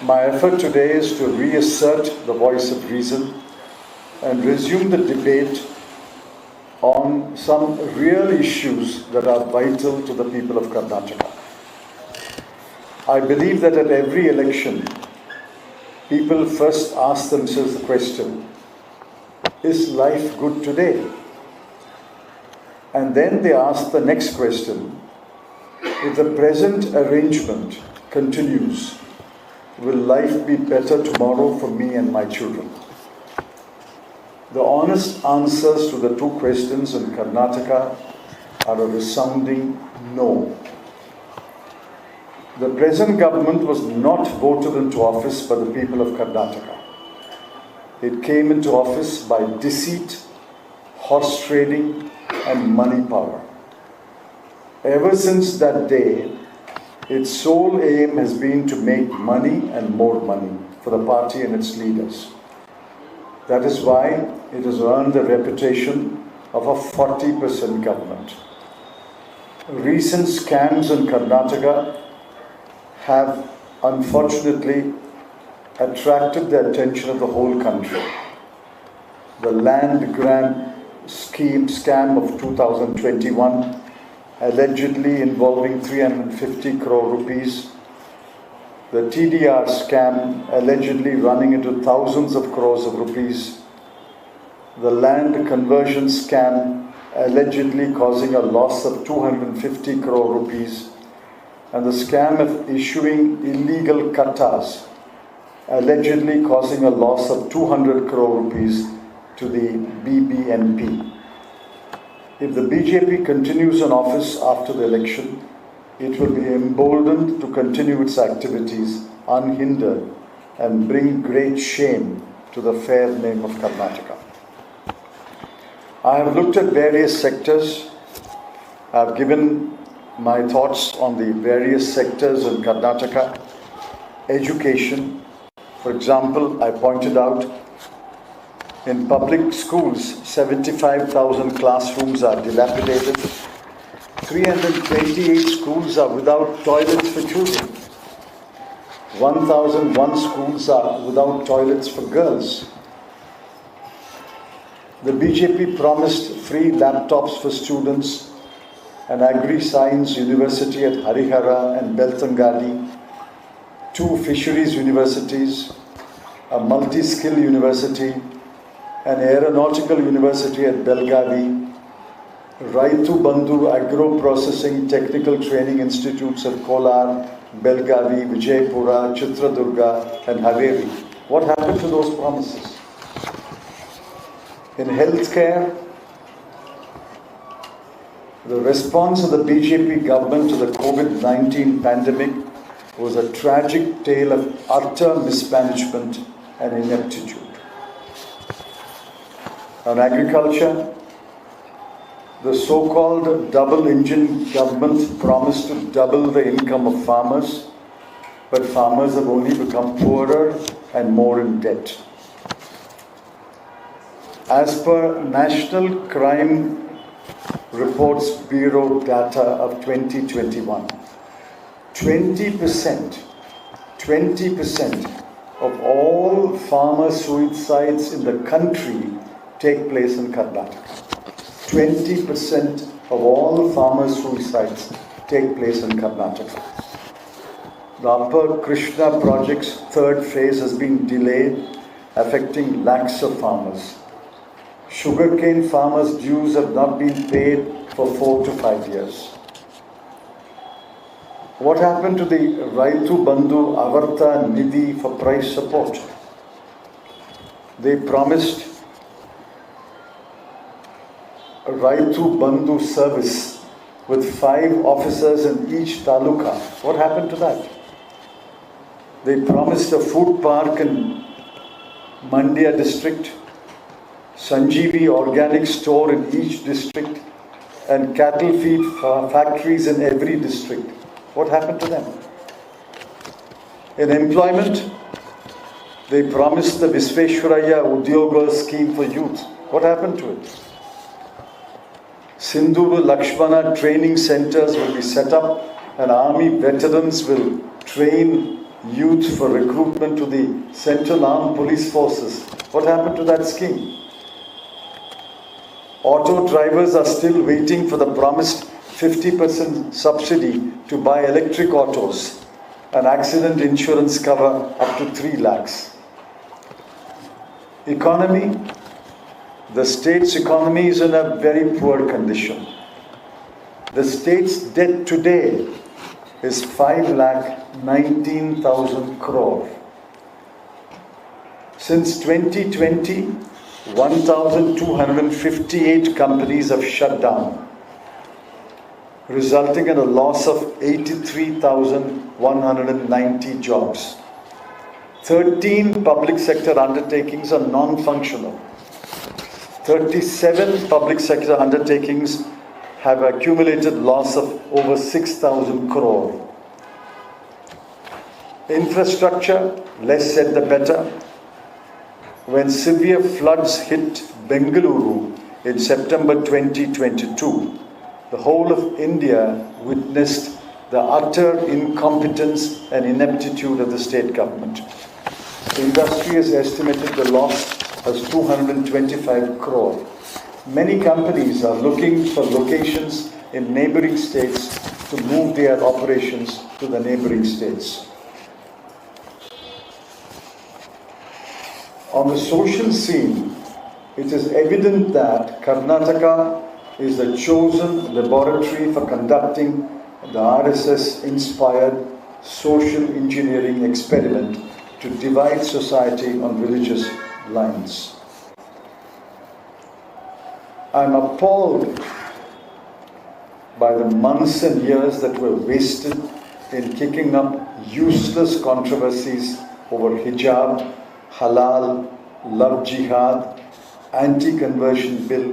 My effort today is to reassert the voice of reason and resume the debate on some real issues that are vital to the people of Karnataka. I believe that at every election, people first ask themselves the question, is life good today? And then they ask the next question, if the present arrangement continues, will life be better tomorrow for me and my children? The honest answers to the two questions in Karnataka are a resounding no. The present government was not voted into office by the people of Karnataka. It came into office by deceit, horse trading, and money power. Ever since that day, its sole aim has been to make money and more money for the party and its leaders. That is why it has earned the reputation of a 40% government. Recent scams in Karnataka have unfortunately attracted the attention of the whole country. The land grant scam of 2021, allegedly involving 350 crore rupees, the TDR scam allegedly running into thousands of crores of rupees, the land conversion scam allegedly causing a loss of 250 crore rupees, and the scam of issuing illegal kattas allegedly causing a loss of 200 crore rupees to the BBMP. If the BJP continues in office after the election, it will be emboldened to continue its activities unhindered and bring great shame to the fair name of Karnataka. I have looked at various sectors. I have given my thoughts on the various sectors in Karnataka. Education, for example, I pointed out in public schools, 75,000 classrooms are dilapidated. 328 schools are without toilets for children. 1,001 schools are without toilets for girls. The BJP promised free laptops for students, an agri-science university at Harihara and Beltangadi, 2 fisheries universities, a multi-skill university, an aeronautical university at Belgavi, Raitu Bandhu agro-processing technical training institutes at Kolar, Belgavi, Vijaypura, Chitradurga and Haveri. What happened to those promises? In healthcare, the response of the BJP government to the COVID-19 pandemic was a tragic tale of utter mismanagement and ineptitude. On agriculture, the so-called double-engine government promised to double the income of farmers, but farmers have only become poorer and more in debt. As per National Crime Reports Bureau data of 2021, 20% of all farmer suicides in the country take place in Karnataka. 20% of all farmer suicides take place in Karnataka. The Upper Krishna project's third phase has been delayed, affecting lakhs of farmers. Sugarcane farmers' dues have not been paid for 4 to 5 years. What happened to the Raitu Bandhu Avarta Nidhi for price support? They promised a Raitu Bandhu service with 5 officers in each taluka. What happened to that? They promised a food park in Mandya district, Sanjeevi organic store in each district, and cattle feed factories in every district. What happened to them? In employment, they promised the Visveshwaraya Udyoga scheme for youth. What happened to it? Sindhu Lakshmana training centers will be set up and army veterans will train youth for recruitment to the Central Armed Police Forces. What happened to that scheme? Auto drivers are still waiting for the promised 50% subsidy to buy electric autos and accident insurance cover up to 3 lakhs. Economy. The state's economy is in a very poor condition. The state's debt today is 5,19,000 crore. Since 2020, 1,258 companies have shut down, resulting in a loss of 83,190 jobs. 13 public sector undertakings are non-functional. 37 public sector undertakings have accumulated loss of over 6,000 crore. Infrastructure, less said the better. When severe floods hit Bangalore in September 2022, the whole of India witnessed the utter incompetence and ineptitude of the state government. The industry has estimated the loss as 225 crore. Many companies are looking for locations in neighboring states to move their operations to the neighboring states. On the social scene, it is evident that Karnataka is the chosen laboratory for conducting the RSS-inspired social engineering experiment to divide society on religious lines. I'm appalled by the months and years that were wasted in kicking up useless controversies over hijab, halal, love jihad, anti-conversion bill.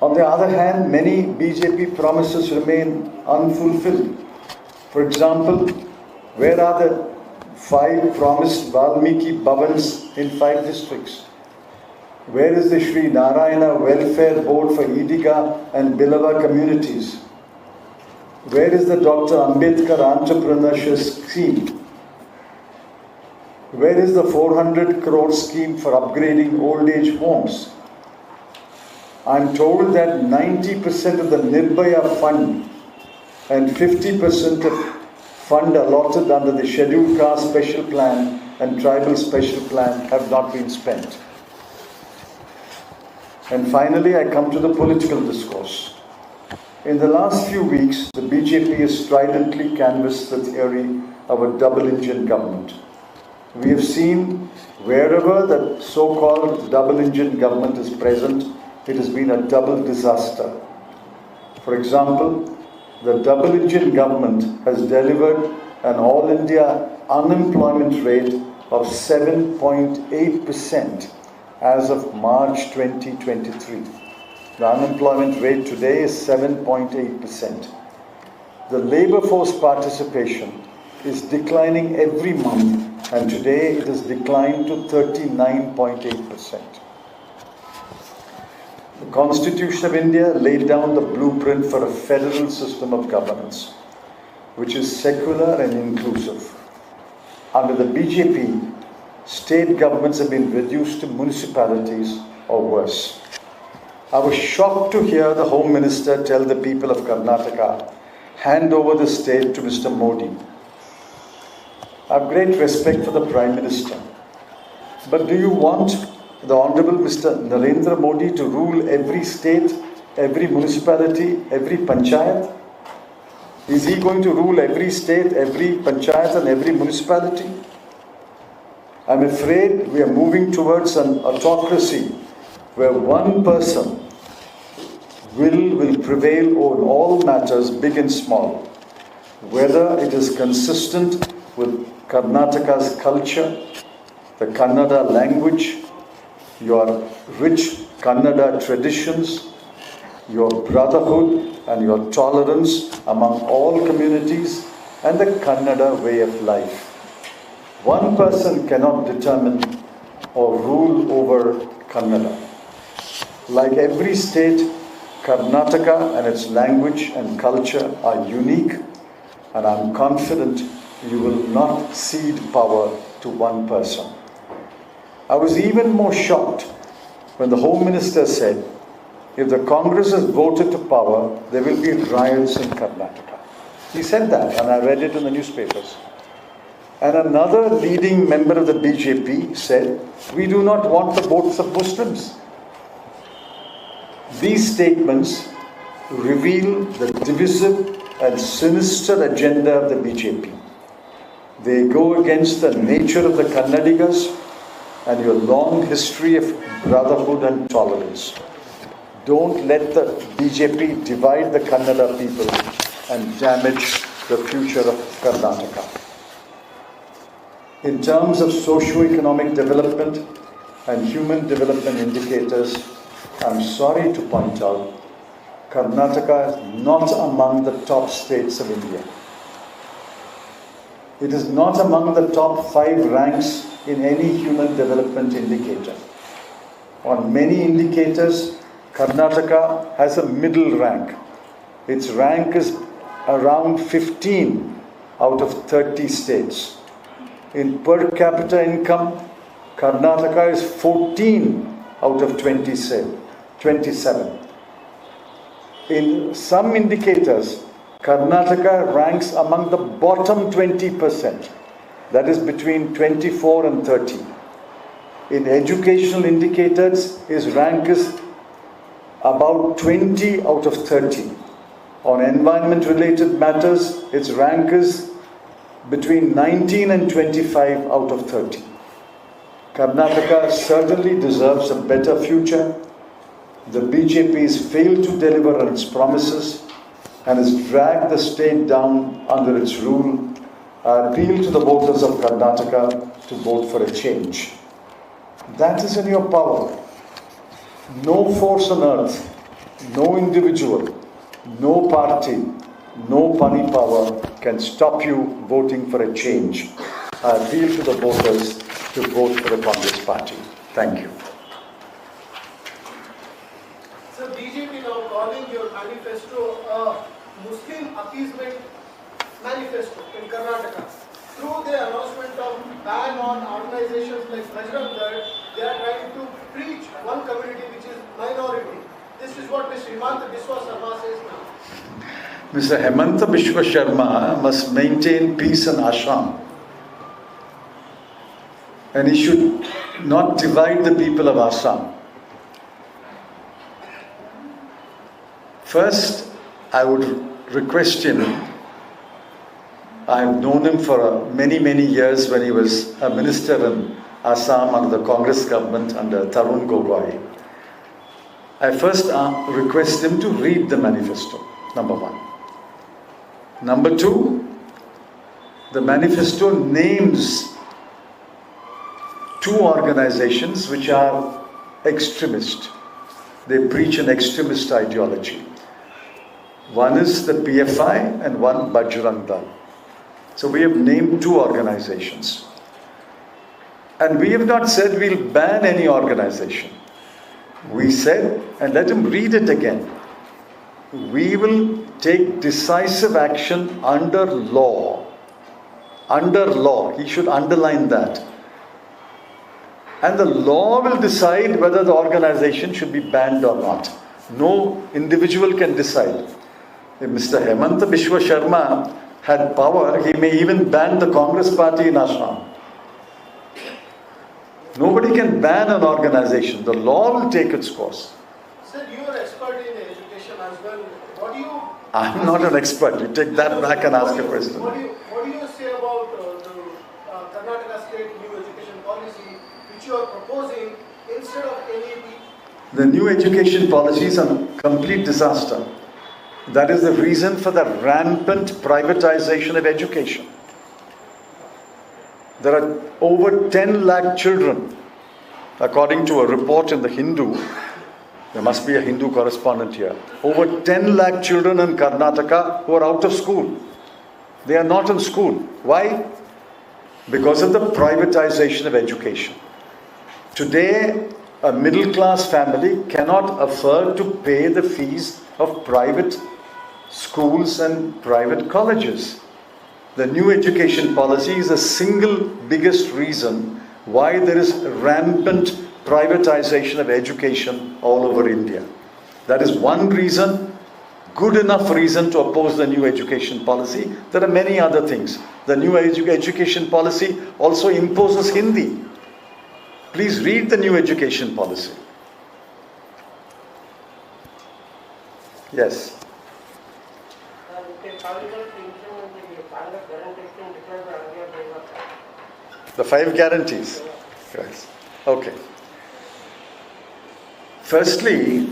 On the other hand, many BJP promises remain unfulfilled. For example, where are the 5 promised Valmiki Bhavans in 5 districts? Where is the Sri Narayana Welfare Board for Idiga and Bilava communities? Where is the Dr. Ambedkar Entrepreneurship Scheme? Where is the 400 crore scheme for upgrading old age homes? I'm told that 90% of the Nirbhaya fund and 50% of fund allotted under the Scheduled Caste Special Plan and Tribal Special Plan have not been spent. And finally, I come to the political discourse. In the last few weeks, the BJP has stridently canvassed the theory of a double-engine government. We have seen wherever the so-called double-engine government is present, it has been a double disaster. For example, the double-engine government has delivered an all-India unemployment rate of 7.8% as of March 2023. The unemployment rate today is 7.8%. The labor force participation is declining every month, and today it has declined to 39.8%. The Constitution of India laid down the blueprint for a federal system of governance, which is secular and inclusive. Under the BJP, state governments have been reduced to municipalities or worse. I was shocked to hear the Home Minister tell the people of Karnataka, hand over the state to Mr. Modi. I have great respect for the Prime Minister. But do you want the Honorable Mr. Narendra Modi to rule every state, every municipality, every panchayat? Is he going to rule every state, every panchayat and every municipality? I'm afraid we are moving towards an autocracy where one person will prevail over all matters, big and small. Whether it is consistent with Karnataka's culture, the Kannada language, your rich Kannada traditions, your brotherhood and your tolerance among all communities, and the Kannada way of life. One person cannot determine or rule over Kannada. Like every state, Karnataka and its language and culture are unique, and I'm confident You will not cede power to one person. I was even more shocked when the Home Minister said, if the Congress is voted to power, there will be riots in Karnataka. He said that, and I read it in the newspapers. And another leading member of the BJP said, we do not want the votes of Muslims. These statements reveal the divisive and sinister agenda of the BJP. They go against the nature of the Kannadigas and your long history of brotherhood and tolerance. Don't let the BJP divide the Kannada people and damage the future of Karnataka. In terms of socio-economic development and human development indicators, I'm sorry to point out, Karnataka is not among the top states of India. It is not among the top 5 ranks in any human development indicator. On many indicators, Karnataka has a middle rank. Its rank is around 15 out of 30 states. In per capita income, Karnataka is 14 out of 27. In some indicators, Karnataka ranks among the bottom 20%, that is between 24 and 30. In educational indicators, its rank is about 20 out of 30. On environment-related matters, its rank is between 19 and 25 out of 30. Karnataka certainly deserves a better future. The BJP has failed to deliver on its promises and has dragged the state down under its rule. I appeal to the voters of Karnataka to vote for a change. That is in your power. No force on earth, no individual, no party, no money power can stop you voting for a change. I appeal to the voters to vote for the Congress party. Thank you. So BJP now calling your manifesto a Muslim appeasement manifesto in Karnataka. Through the announcement of ban on organizations like Bajrang Dal, they are trying to preach one community which is minority. This is what Mr. Hemanta Biswa Sarma says now. Mr. Hemanta Biswa Sharma must maintain peace in Assam. And he should not divide the people of Assam. First, I would request him, I've known him for many, many years when he was a minister in Assam under the Congress government under Tarun Gogoi. I first request him to read the manifesto, number one. Number two, the manifesto names 2 organizations which are extremist. They preach an extremist ideology. One is the PFI and one Bajrang Dal. So we have named 2 organizations. And we have not said we'll ban any organization. We said, and let him read it again, we will take decisive action under law. Under law. He should underline that. And the law will decide whether the organization should be banned or not. No individual can decide. If Mr. Hemanta Biswa Sharma had power, he may even ban the Congress party in Assam. Nobody can ban an organization. The law will take its course. Sir, you are expert in education as well. What do you... I'm not an expert. You take that back and ask a question. What do you say about the Karnataka state new education policy which you are proposing instead of NEP? The new education policy is a complete disaster. That is the reason for the rampant privatization of education. There are over 10 lakh children, according to a report in the Hindu. There must be a Hindu correspondent here. Over 10 lakh children in Karnataka who are out of school. They are not in school. Why? Because of the privatization of education. Today, a middle class family cannot afford to pay the fees of private schools and private colleges. The new education policy is the single biggest reason why there is rampant privatization of education all over India. That is one reason, good enough reason to oppose the new education policy. There are many other things. The new education policy also imposes Hindi. Please read the new education policy. Yes. The 5 guarantees. Yes. Okay. Firstly,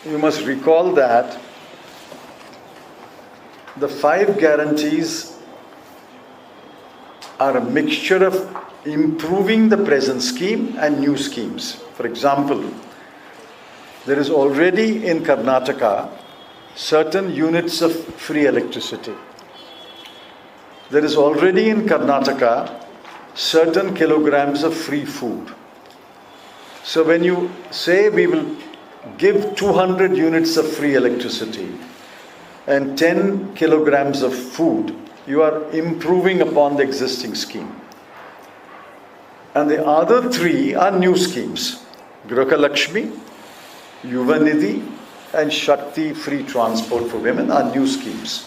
you must recall that the 5 guarantees are a mixture of improving the present scheme and new schemes. For example, there is already in Karnataka certain units of free electricity. There is already in Karnataka certain kilograms of free food. So when you say we will give 200 units of free electricity and 10 kilograms of food, you are improving upon the existing scheme. And the other 3 are new schemes. Graha Lakshmi, Yuva Nidhi and Shakti free transport for women are new schemes.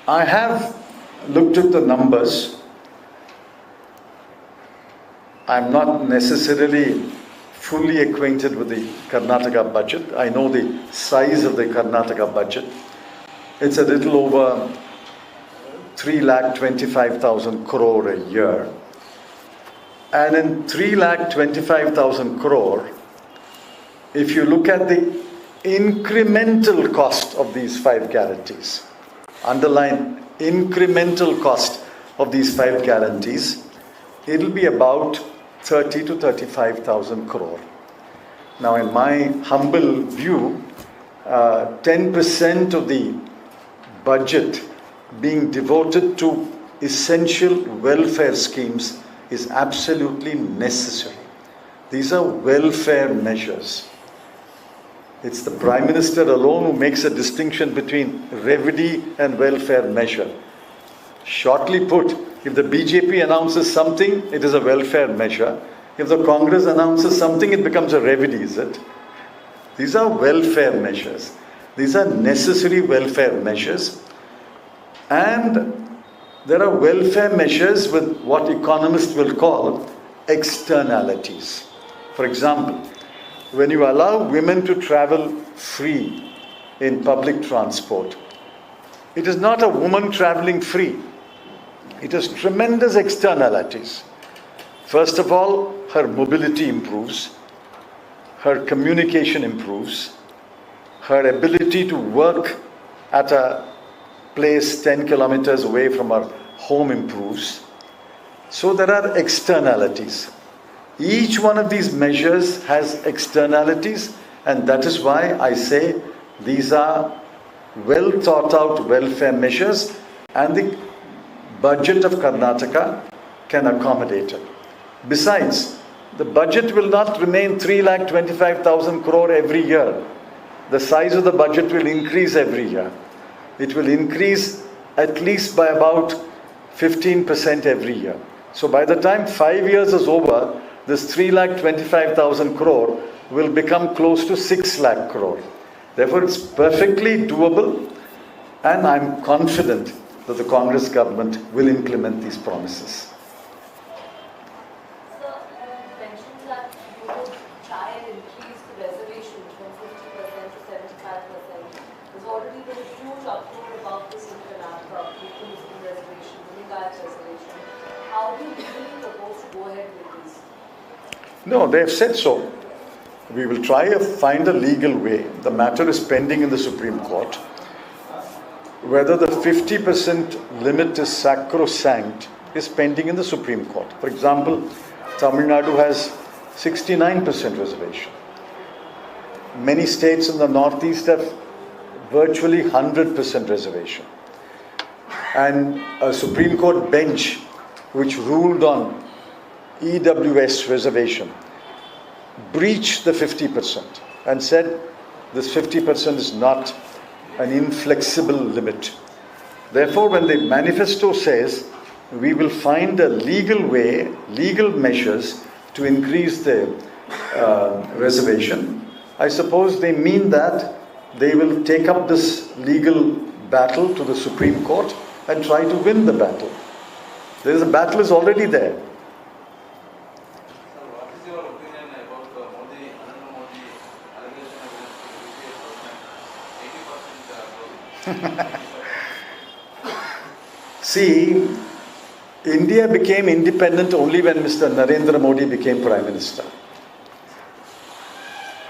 I have looked at the numbers. I'm not necessarily fully acquainted with the Karnataka budget. I know the size of the Karnataka budget. It's a little over 3,25,000 crore a year. And in 3,25,000 crore, if you look at the incremental cost of these 5 guarantees, underline incremental cost of these 5 guarantees, it'll be about 30 to 35,000 crore. Now, in my humble view, 10% of the budget being devoted to essential welfare schemes is absolutely necessary. These are welfare measures. It's the Prime Minister alone who makes a distinction between remedy and welfare measure. Shortly put, if the BJP announces something, it is a welfare measure. If the Congress announces something, it becomes a remedy, is it? These are welfare measures. These are necessary welfare measures. And there are welfare measures with what economists will call externalities. For example, when you allow women to travel free in public transport, it is not a woman traveling free. It has tremendous externalities. First of all, her mobility improves, her communication improves, her ability to work at a place 10 kilometers away from her home improves. So there are externalities. Each one of these measures has externalities, and that is why I say these are well thought out welfare measures, and the budget of Karnataka can accommodate it. Besides, the budget will not remain 3,25,000 crore every year. The size of the budget will increase every year. It will increase at least by about 15% every year. So by the time 5 years is over, this 3,25,000 crore will become close to 6 lakh crore. Therefore, it's perfectly doable, and I'm confident that the Congress government will implement these promises. Sir, you mentioned that you would try and increase the reservation from 50% to 75%. There's already been a huge uproar about this in Karnataka, the Muslim reservation, the Lingayat reservation. How do you legally propose to go ahead with this? No, they have said so. We will try to find a legal way. The matter is pending in the Supreme Court. Whether the 50% limit is sacrosanct is pending in the Supreme Court. For example, Tamil Nadu has 69% reservation. Many states in the Northeast have virtually 100% reservation. And a Supreme Court bench which ruled on EWS reservation breached the 50% and said this 50% is not an inflexible limit. Therefore, when the manifesto says we will find a legal way, legal measures to increase the reservation, I suppose they mean that they will take up this legal battle to the Supreme Court and try to win the battle. The battle is already there. Sir, what is your opinion about Modi, Narendra Modi allegation against 80% See, India became independent only when Mr. Narendra Modi became Prime Minister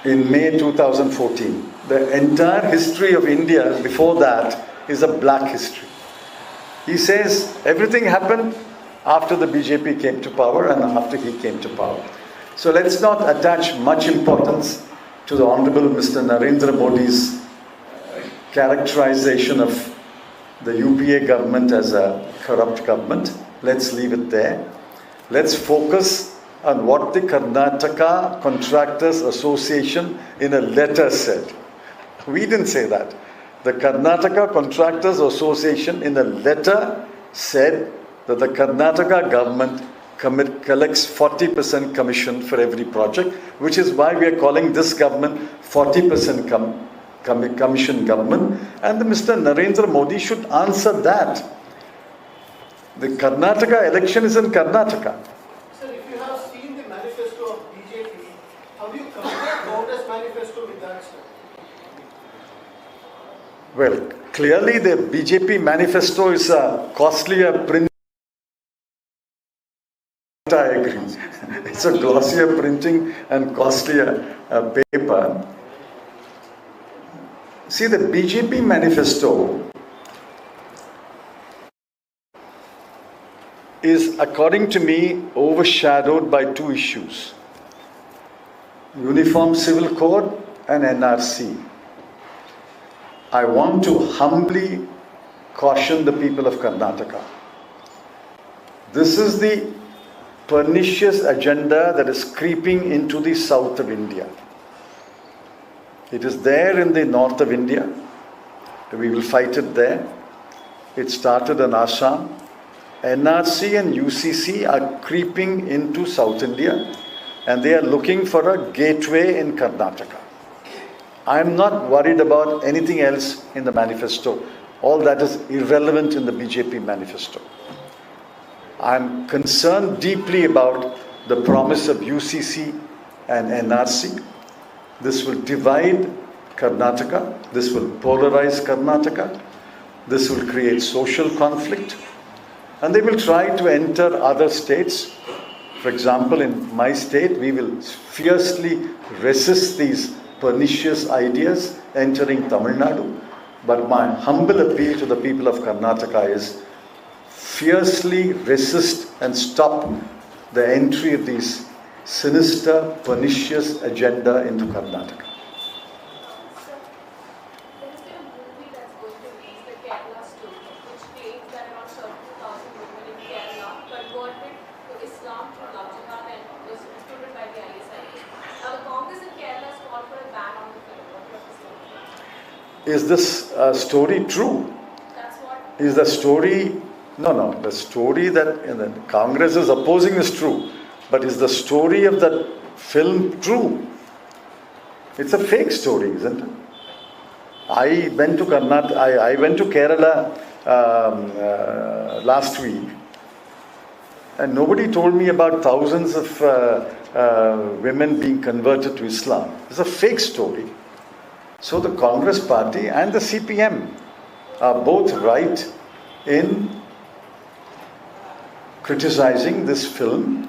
in May 2014. The entire history of India before that is a black history. He says everything happened after the BJP came to power and after he came to power. So let's not attach much importance to the Honorable Mr. Narendra Modi's characterization of the UPA government as a corrupt government. Let's leave it there. Let's focus on what the Karnataka Contractors Association in a letter said. We didn't say that. The Karnataka Contractors Association in a letter said that the Karnataka government collects 40% commission for every project, which is why we are calling this government 40% commission government. And Mr. Narendra Modi should answer that. The Karnataka election is in Karnataka. Sir, if you have seen the manifesto of BJP, how do you compare Congress manifesto with that, sir? Well, clearly the BJP manifesto is a costlier print. I agree. It's a glossier printing and costlier paper. See, the BJP manifesto is, according to me, overshadowed by two issues: Uniform Civil Code and NRC. I want to humbly caution the people of Karnataka. This is the pernicious agenda that is creeping into the south of India. It is there in the north of India. We will fight it there. It started in Assam. NRC and UCC are creeping into South India and they are looking for a gateway in Karnataka. I am not worried about anything else in the manifesto. All that is irrelevant in the BJP manifesto. I am concerned deeply about the promise of UCC and NRC. This will divide Karnataka. This will polarize Karnataka. This will create social conflict. And they will try to enter other states. For example, in my state, we will fiercely resist these pernicious ideas entering Tamil Nadu. But my humble appeal to the people of Karnataka is fiercely resist and stop the entry of these sinister, pernicious agenda into Karnataka. Sir, there has been a movie that's going to release, the Kerala story, which claims that around 32,000 women in Kerala converted to Islam through love jihad and was recruited by the ISI. Now, the Congress in Kerala has called for a ban on the film. What do you have to say? Is this story true? That's what. Is the story... No, the story that the Congress is opposing is true. But is the story of that film true? It's a fake story, isn't it? I went to I went to Kerala last week, and nobody told me about thousands of women being converted to Islam. It's a fake story. So the Congress party and the CPM are both right in criticizing this film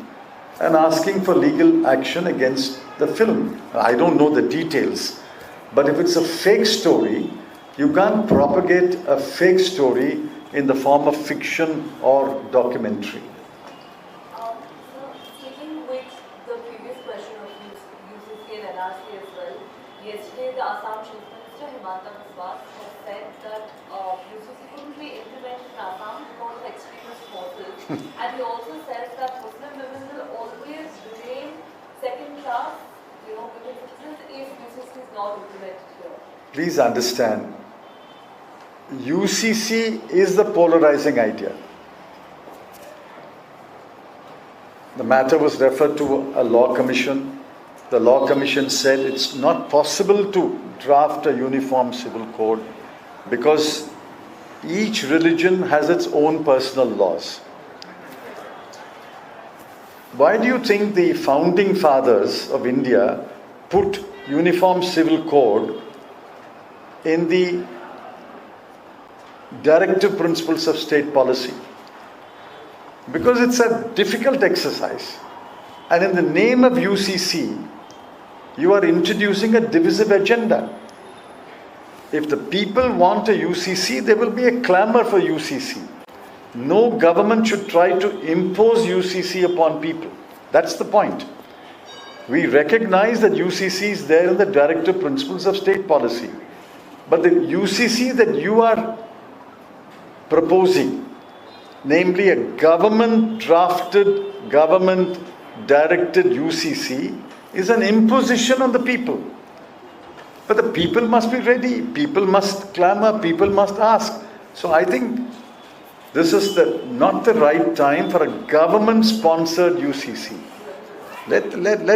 and asking for legal action against the film. I don't know the details, but if it's a fake story, you can't propagate a fake story in the form of fiction or documentary. So, sticking with the previous question of UCC and NRC as well, yesterday the Assam Chief Minister Himanta Biswas has said that UCC couldn't be implemented in Assam because of extremist forces. And he also says that Muslim women will always remain second class, because if UCC is not implemented here. Please understand, UCC is the polarizing idea. The matter was referred to a law commission. The law commission said it's not possible to draft a uniform civil code because each religion has its own personal laws. Why do you think the founding fathers of India put uniform civil code in the directive principles of state policy? Because it's a difficult exercise. And in the name of UCC, you are introducing a divisive agenda. If the people want a UCC, there will be a clamor for UCC. No government should try to impose UCC upon people. That's the point. We recognize that UCC is there in the directive principles of state policy. But the UCC that you are proposing, namely a government drafted, government directed UCC, is an imposition on the people. But the people must be ready, people must clamor, people must ask. So I think this is not the right time for a government-sponsored UCC. Let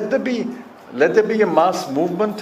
there be a mass movement.